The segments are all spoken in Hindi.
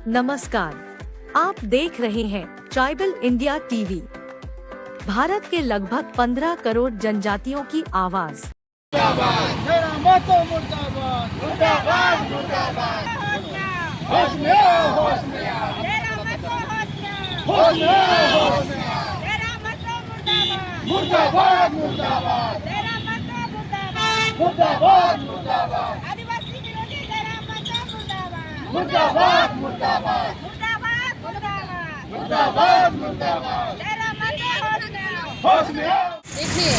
नमस्कार, आप देख रहे हैं ट्राइबल इंडिया टीवी। भारत के लगभग 15 करोड़ जनजातियों की आवाज। मुर्दाबाद मुर्दाबाद मुर्दाबाद मुर्दाबाद मुर्दाबाद। देखिए,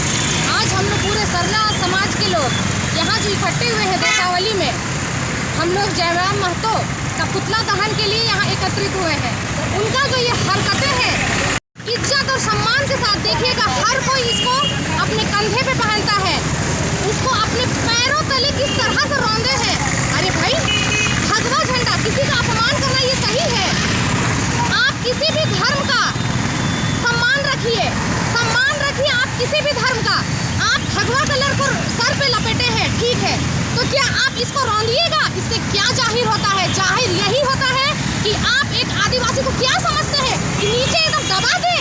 आज हम लोग पूरे सरना समाज के लोग यहाँ जो इकट्ठे हुए हैं देशावली में, हम लोग जयराम महतो का पुतला दहन के लिए यहाँ एकत्रित हुए हैं। उनका जो ये हरकतें हैं, इज्जत और सम्मान के साथ देखिएगा, हर कोई इसको अपने कंधे पे पहनता है, उसको अपने पैरों तले किस तरह से रौंदे हैं। अरे भाई, भगवा झंडा, किसी का अपमान करना ये सही है? आप किसी भी धर्म का सम्मान रखिए आप किसी भी धर्म का। आप भगवा कलर को सर पे लपेटे हैं, ठीक है, तो क्या आप इसको रौंदिएगा? इससे क्या जाहिर होता है? जाहिर यही होता है कि आप एक आदिवासी को क्या समझते हैं कि नीचे एकदम दबा दे।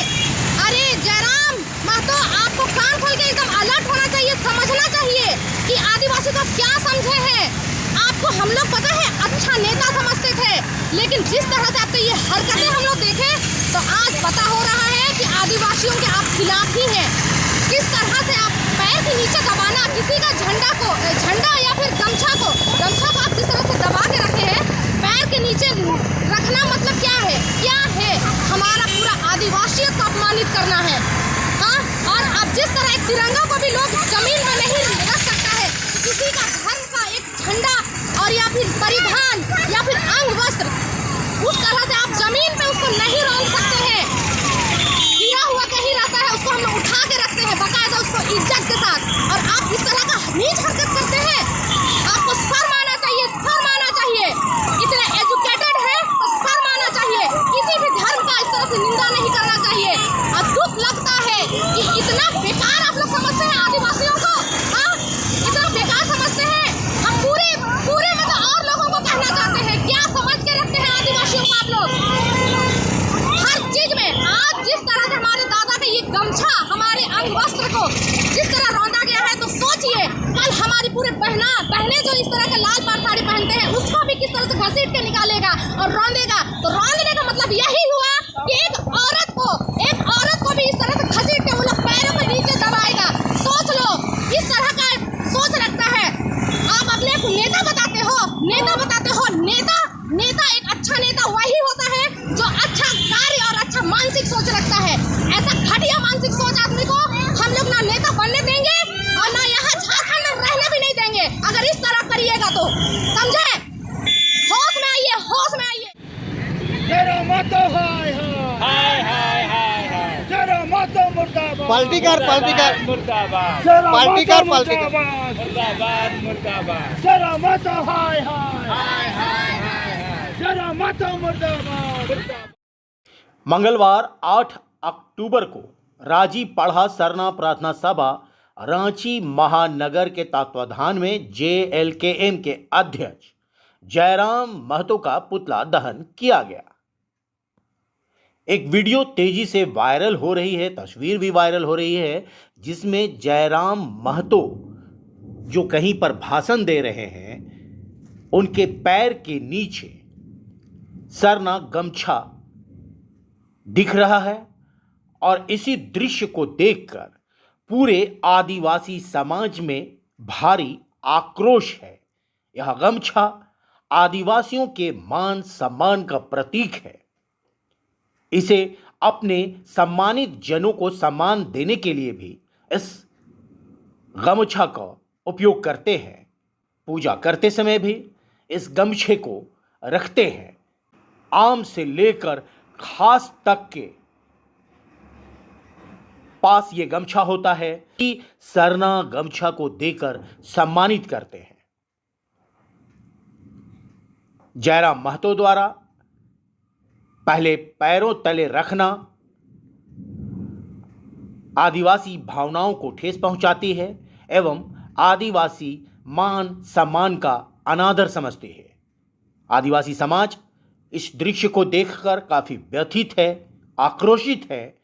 अरे जयराम महतो, आपको कान खोल के एकदम अलर्ट होना चाहिए, समझना चाहिए कि आदिवासी को आप क्या समझे हैं। आपको हम लोग पता है अच्छा नेता समझते थे, लेकिन जिस तरह से आपके ये हरकतें हम लोग देखे तो आज पता हो रहा है कि आदिवासियों के आप खिलाफ ही हैं। किस तरह से आप पैर के नीचे दबाना, किसी का झंडा या फिर गमछा को आप जिस तरह से दबा के रखे हैं, पैर के नीचे रखना मतलब क्या है? हमारा पूरा आदिवासियत को अपमानित करना है। हाँ, और अब जिस तरह एक तिरंगा को भी लोग जमीन में नहीं रख सकता है, किसी का धर्म का एक झंडा और या फिर परिधान या फिर अंग वस्त्र, उस तरह से आप जमीन पे उसको नहीं रौंद सकते हैं। गिरा हुआ कहीं रहता है, उसको हम लोग उठा के रखते हैं बाकायदा, उसको इज्जत के साथ, और आप इस तरह का नीच हरकत करते हैं। आपको शर्म आना चाहिए, शर्म आना चाहिए। इतने एजुकेटेड है तो शर्म आना चाहिए। किसी भी धर्म का इस तरह से निंदा नहीं करना चाहिए। और दुख लगता है कि इतना बेकार आप लोग समझते हैं आदिवासियों को। हाँ, इतना बेकार समझते हैं। हम पूरे में तो और लोगों को कहना चाहते हैं, क्या समझ के रखते हैं आदिवासियों को आप लोग? हर चीज में आज जिस तरह से हमारे दादा का ये गमछा, हमारे अंग वस्त्र को जिस तरह रौंदा गया है, तो सोचिए कल हमारी पूरे बहनें जो इस तरह का लाल पाड़ साड़ी पहनते हैं, उसको भी किस तरह से घसीट के निकालेगा और रौंदेगा। तो रौंदने का मतलब यही हुआ कि एक औरत को भी इस तरह से घसीट के वो लोग पैरों के नीचे दबाएगा। सोच लो, इस तरह का सोच रखता है। आप अपने को नेता बताते हो। नेता एक अच्छा नेता वही होता है जो अच्छा कार्य और अच्छा मानसिक सोच रखता है। ऐसा घटिया मानसिक सोच आदमी को हम लोग ना नेता बनने देंगे और ना यहाँ झारखंड में रहने भी नहीं देंगे। अगर इस तरह करिएगा तो समझे? होश में आइए, होश में आइए। जयराम महतो हाय हाय हाय हाय हाय। जयराम महतो मुर्दाबाद। पलटी कर मुर्दाबाद। मुर्दाबाद मुर्दाबाद। जयराम महतो हाय हाय हाय हाय हाय। जयराम महतो मुर्दाबाद। मंगलवार 8 अक्टूबर को राजी पढ़ा सरना प्रार्थना सभा रांची महानगर के तत्वाधान में JLKM के अध्यक्ष जयराम महतो का पुतला दहन किया गया। एक वीडियो तेजी से वायरल हो रही है, तस्वीर भी वायरल हो रही है, जिसमें जयराम महतो जो कहीं पर भाषण दे रहे हैं, उनके पैर के नीचे सरना गमछा दिख रहा है। और इसी दृश्य को देखकर पूरे आदिवासी समाज में भारी आक्रोश है। यह गमछा आदिवासियों के मान सम्मान का प्रतीक है। इसे अपने सम्मानित जनों को सम्मान देने के लिए भी इस गमछा का उपयोग करते हैं। पूजा करते समय भी इस गमछे को रखते हैं। आम से लेकर खास तक के पास ये गमछा होता है कि सरना गमछा को देकर सम्मानित करते हैं। जयराम महतो द्वारा पहले पैरों तले रखना आदिवासी भावनाओं को ठेस पहुंचाती है एवं आदिवासी मान सम्मान का अनादर समझते हैं। आदिवासी समाज इस दृश्य को देखकर काफी व्यथित है, आक्रोशित है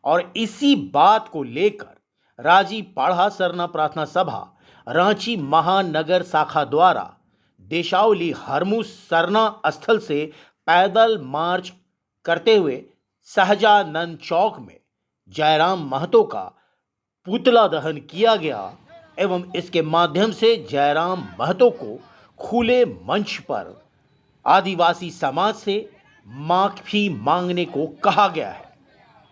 और इसी बात को लेकर राजी पाढ़ा सरना प्रार्थना सभा रांची महानगर शाखा द्वारा देशावली हरमू सरना स्थल से पैदल मार्च करते हुए सहजानंद चौक में जयराम महतो का पुतला दहन किया गया एवं इसके माध्यम से जयराम महतो को खुले मंच पर आदिवासी समाज से माफी मांगने को कहा गया है।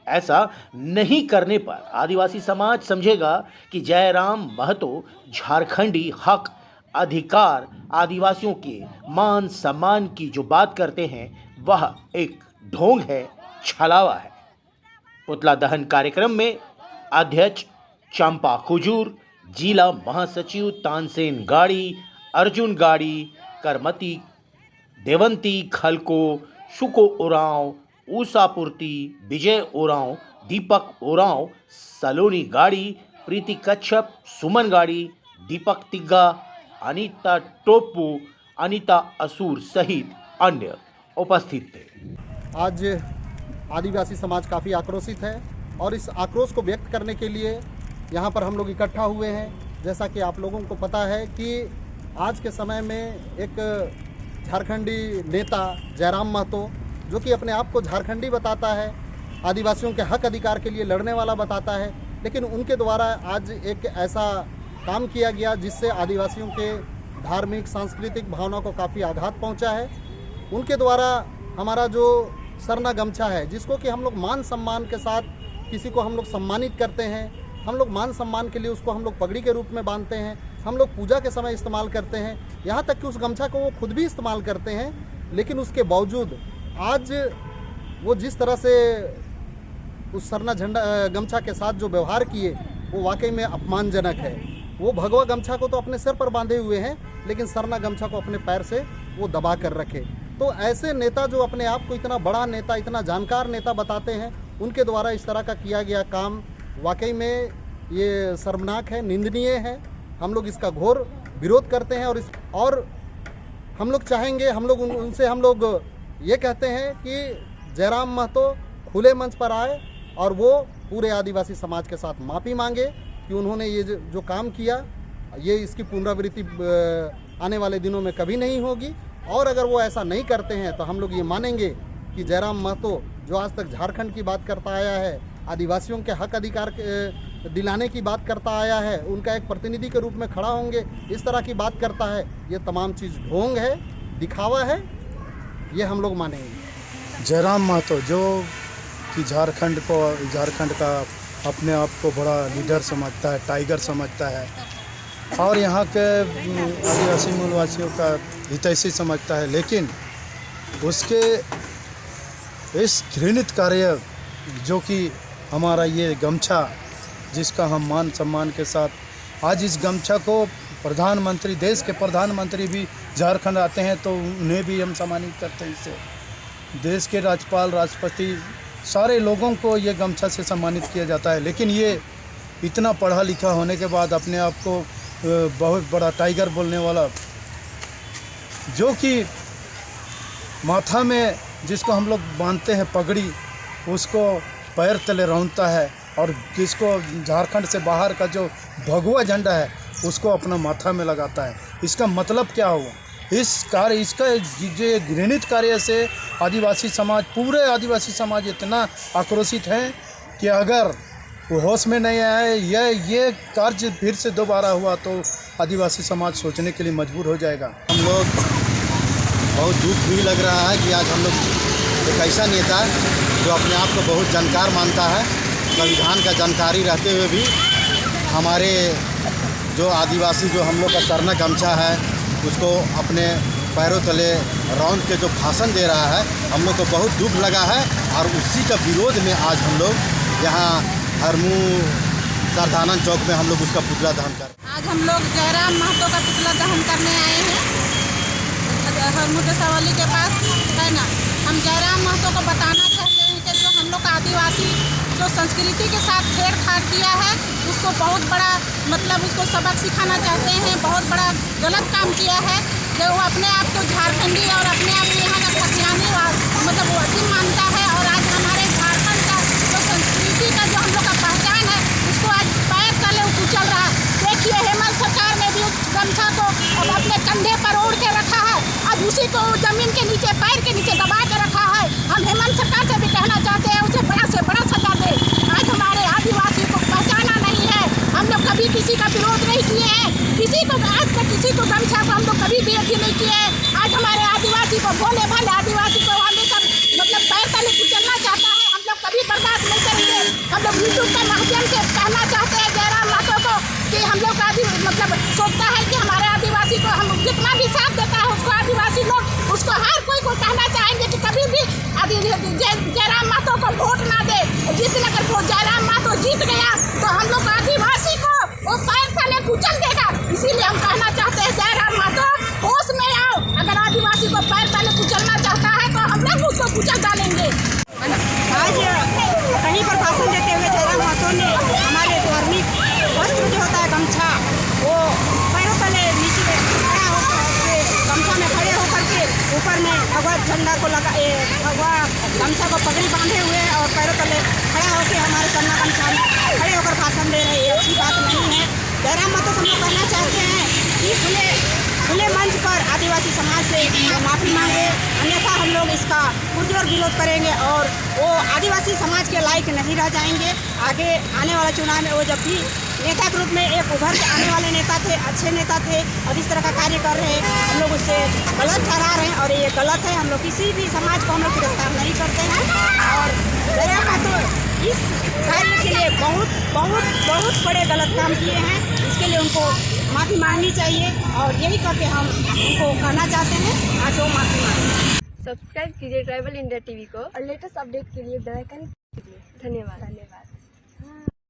ऐसा नहीं करने पर आदिवासी समाज समझेगा कि जयराम महतो झारखंडी हक अधिकार आदिवासियों के मान सम्मान की जो बात करते हैं वह एक ढोंग है, छलावा है। पुतला दहन कार्यक्रम में अध्यक्ष चंपा खुजूर, जिला महासचिव तानसेन गाड़ी, अर्जुन गाड़ी, करमती, देवंती खलको, शुको उरांव, ऊसापूर्ति, विजय उरांव, दीपक उरांव, सलोनी गाड़ी, प्रीति कच्छप, सुमन गाड़ी, दीपक तिग्गा, अनीता टोपू, अनीता असूर सहित अन्य उपस्थित थे। आज आदिवासी समाज काफ़ी आक्रोशित है और इस आक्रोश को व्यक्त करने के लिए यहाँ पर हम लोग इकट्ठा हुए हैं। जैसा कि आप लोगों को पता है कि आज के समय में एक झारखंडी नेता जयराम महतो, जो कि अपने आप को झारखंडी बताता है, आदिवासियों के हक अधिकार के लिए लड़ने वाला बताता है, लेकिन उनके द्वारा आज एक ऐसा काम किया गया जिससे आदिवासियों के धार्मिक सांस्कृतिक भावना को काफ़ी आघात पहुंचा है। उनके द्वारा हमारा जो सरना गमछा है, जिसको कि हम लोग मान सम्मान के साथ किसी को हम लोग सम्मानित करते हैं, हम लोग मान सम्मान के लिए उसको हम लोग पगड़ी के रूप में बांधते हैं, हम लोग पूजा के समय इस्तेमाल करते हैं, यहाँ तक कि उस गमछा को वो खुद भी इस्तेमाल करते हैं। लेकिन उसके बावजूद आज वो जिस तरह से उस सरना झंडा गमछा के साथ जो व्यवहार किए वो वाकई में अपमानजनक है। वो भगवा गमछा को तो अपने सिर पर बांधे हुए हैं, लेकिन सरना गमछा को अपने पैर से वो दबा कर रखे। तो ऐसे नेता जो अपने आप को इतना बड़ा नेता, इतना जानकार नेता बताते हैं, उनके द्वारा इस तरह का किया गया काम वाकई में ये शर्मनाक है, निंदनीय है। हम लोग इसका घोर विरोध करते हैं और हम लोग चाहेंगे, हम लोग उनसे हम लोग ये कहते हैं कि जयराम महतो खुले मंच पर आए और वो पूरे आदिवासी समाज के साथ माफ़ी मांगे कि उन्होंने ये जो काम किया, ये इसकी पुनरावृत्ति आने वाले दिनों में कभी नहीं होगी। और अगर वो ऐसा नहीं करते हैं तो हम लोग ये मानेंगे कि जयराम महतो जो आज तक झारखंड की बात करता आया है, आदिवासियों के हक अधिकार दिलाने की बात करता आया है, उनका एक प्रतिनिधि के रूप में खड़ा होंगे, इस तरह की बात करता है, ये तमाम चीज़ ढोंग है, दिखावा है, ये हम लोग मानेंगे। जयराम महतो जो कि झारखंड का अपने आप को बड़ा लीडर समझता है, टाइगर समझता है और यहाँ के आदिवासी मूलवासियों का हितैषी समझता है, लेकिन उसके इस घृणित कार्य जो कि हमारा ये गमछा, जिसका हम मान सम्मान के साथ आज इस गमछा को प्रधानमंत्री, देश के प्रधानमंत्री भी झारखंड आते हैं तो उन्हें भी हम सम्मानित करते हैं। इससे देश के राज्यपाल, राष्ट्रपति, सारे लोगों को ये गमछा से सम्मानित किया जाता है। लेकिन ये इतना पढ़ा लिखा होने के बाद अपने आप को बहुत बड़ा टाइगर बोलने वाला, जो कि माथा में जिसको हम लोग बांधते हैं पगड़ी, उसको पैर तले रौंदता है और जिसको झारखंड से बाहर का जो भगवा झंडा है उसको अपना माथा में लगाता है। इसका मतलब क्या हुआ? इसका ये घृणित कार्य से आदिवासी समाज, पूरे आदिवासी समाज इतना आक्रोशित है कि अगर वो होश में नहीं आए, ये कार्य फिर से दोबारा हुआ तो आदिवासी समाज सोचने के लिए मजबूर हो जाएगा। हम लोग बहुत दुख भी लग रहा है कि आज हम लोग एक ऐसा नेता जो अपने आप को बहुत जानकार मानता है, संविधान का जानकारी रहते हुए भी हमारे जो आदिवासी जो हम लोग का सरना गमछा है उसको अपने पैरों तले रौंद के जो भाषण दे रहा है, हम लोग को बहुत दुख लगा है। और उसी का विरोध में आज हम लोग यहाँ हरमू सरदानंद चौक में हम लोग उसका पुतला दहन कर। आज हम लोग जयराम महतो का पुतला दहन करने आए हैं हरमू देसावली के पास, है ना। हम जयराम महतो को बताना चाहते हैं कि जो हम लोग आदिवासी जो संस्कृति के साथ छेड़छाड़ किया है उसको बहुत बड़ा उसको सबक सिखाना चाहते हैं। बहुत बड़ा गलत काम किया है जो वो अपने आप को झारखंडी और अपने आप यहाँ का खतियानी गमछा को अब अपने कंधे पर ओढ़ के रखा है, आज उसी को जमीन के नीचे पैर के नीचे दबा के रखा है। हम हेमंत सरकार से भी कहना चाहते हैं उसे बड़ा से बड़ा सजा दे। आज हमारे आदिवासी को पहचाना नहीं है, हम लोग कभी किसी का विरोध नहीं किए हैं, किसी को आज तक किसी को गमछा को हम लोग कभी भी यकीन नहीं किए हैं। आज हमारे आदिवासी को भोले भाले आदिवासी को हमेशा मतलब पैर तले कुचलना चाहता है, हम लोग कभी बर्दाश्त नहीं करेंगे। हम लोग यूट्यूब के माध्यम से कहना चाहते हैं जयराम महतो को कि हम लोग मतलब सोचता है कि हमारे आदिवासी को हम जितना भी साथ देता है उसको आदिवासी लोग उसको हर कोई को कहना चाहेंगे कि कभी भी जयराम महतो को वोट ना दे। जिस दिन अगर वो जयराम महतो जीत गया तो हम लोग आदिवासी को वो पैर तले कुचल देगा। इसीलिए हम कहना चाहते हैं जयराम महतो होश में आओ, अगर आदिवासी को पैर तले कुचलना चाहता है तो हम लोग उसको कुचल डालेंगे। आज कहीं पर भाषण देते हुए जयराम महतो ने हमारे धार्मिक वस्त्र जो होता है गमछा, वो पैरों तले नीचे खड़ा होकर गमछा में खड़े होकर के ऊपर में भगवा झंडा को भगवा गमछा को पगड़ी बांधे हुए और पैरों तले खड़ा होकर हमारे सरना गमछा में खड़े होकर भाषण दे रहे हैं। अच्छी बात नहीं है। जयराम महतो से हम लोग कहना चाहते हैं कि खुले मंच पर आदिवासी समाज से माफ़ी मांगे, अन्यथा हम लोग इसका पुरजोर विरोध करेंगे और वो आदिवासी समाज के लायक नहीं रह जाएंगे। आगे आने वाला चुनाव में वो जब भी नेता के रूप में एक उभर के आने वाले नेता थे, अच्छे नेता थे और इस तरह का कार्य कर रहे हैं, हम लोग उससे गलत ठहरा रहे हैं और ये गलत है। हम लोग किसी भी समाज को हम लोग गिरफ्तार नहीं करते हैं और जयराम महतो इस कार्य के लिए बहुत बहुत बहुत बड़े गलत काम किए हैं। इसके लिए उनको माफ़ी मांगनी चाहिए और यही करके हम उनको कहना चाहते हैं आज वो माफ़ी मांगे। सब्सक्राइब कीजिए ट्राइबल इंडिया टीवी को और लेटेस्ट अपडेट के लिए बेल आइकन दबाइए। धन्यवाद।